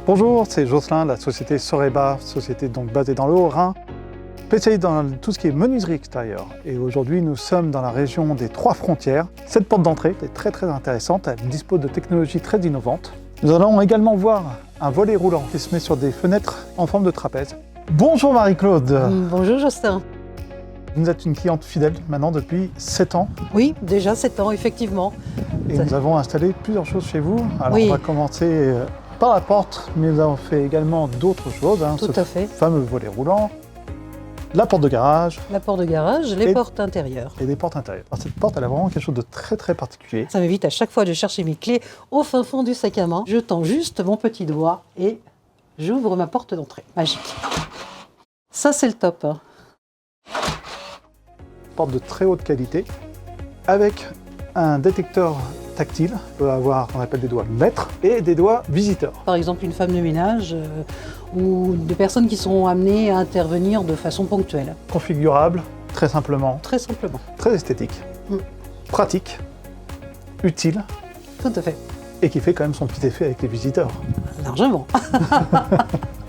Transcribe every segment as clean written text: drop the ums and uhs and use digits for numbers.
Bonjour, c'est Jocelyn de la société Soreba, société donc basée dans le Haut-Rhin, spécialisée dans tout ce qui est menuiserie extérieure. Et aujourd'hui, nous sommes dans la région des Trois Frontières. Cette porte d'entrée est très intéressante, elle dispose de technologies très innovantes. Nous allons également voir un volet roulant qui se met sur des fenêtres en forme de trapèze. Bonjour Marie-Claude. Bonjour Jocelyn. Vous êtes une cliente fidèle maintenant depuis 7 ans. Oui, déjà 7 ans, effectivement. Et nous avons installé plusieurs choses chez vous. Alors Oui. on va commencer par la porte, mais nous avons fait également d'autres choses. Tout à fait. Fameux volet roulant, la porte de garage La porte de garage, les portes intérieures. et des portes intérieures. Alors, cette porte, elle a vraiment quelque chose de très particulier. Ça m'évite à chaque fois de chercher mes clés au fin fond du sac à main. Je tends juste mon petit doigt et j'ouvre ma porte d'entrée. Magique. Ça, c'est le top. Porte de très haute qualité, avec un détecteur tactile. On peut avoir ce qu'on appelle des doigts maîtres et des doigts visiteurs. Par exemple, une femme de ménage ou des personnes qui sont amenées à intervenir de façon ponctuelle. Configurable, très simplement, Très simplement. très esthétique, pratique, utile, Tout à fait. et qui fait quand même son petit effet avec les visiteurs. Largement.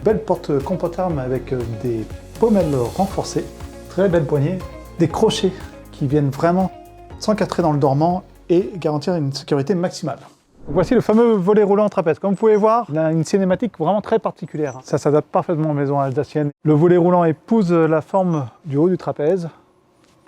Belle porte comportable avec des pommelles renforcées, très belle poignée, des crochets qui viennent vraiment s'encastrer dans le dormant et garantir une sécurité maximale. Voici le fameux volet roulant trapèze. Comme vous pouvez voir, il a une cinématique vraiment très particulière. Ça s'adapte parfaitement aux maisons alsaciennes. Le volet roulant épouse la forme du haut du trapèze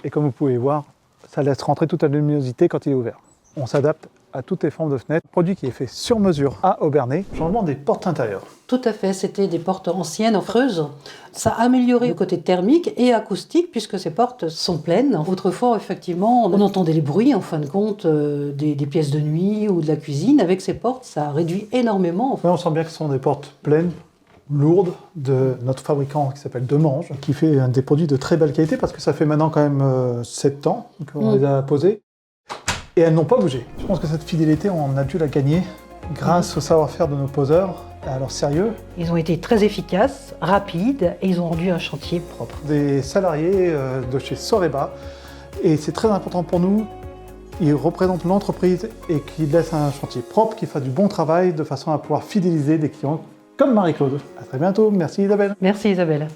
et comme vous pouvez voir, ça laisse rentrer toute la luminosité quand il est ouvert. On s'adapte à toutes les formes de fenêtres. Produit qui est fait sur mesure à Obernai. Changement des portes intérieures. Tout à fait, c'était des portes anciennes en creuse. Ça a amélioré le côté thermique et acoustique puisque ces portes sont pleines. Autrefois, effectivement, on entendait les bruits en fin de compte des pièces de nuit ou de la cuisine. Avec ces portes, ça réduit énormément. Mais on sent bien que ce sont des portes pleines, lourdes, de notre fabricant qui s'appelle Demange, qui fait des produits de très belle qualité parce que ça fait maintenant quand même 7 ans qu'on les a posés. Et elles n'ont pas bougé. Je pense que cette fidélité, on a dû la gagner grâce au savoir-faire de nos poseurs et à leur sérieux. Ils ont été très efficaces, rapides et ils ont rendu un chantier propre. Des salariés de chez Soreba, et c'est très important pour nous. Ils représentent l'entreprise et qu'ils laissent un chantier propre, qui fasse du bon travail de façon à pouvoir fidéliser des clients comme Marie-Claude. À très bientôt. Merci Isabelle. Merci Isabelle.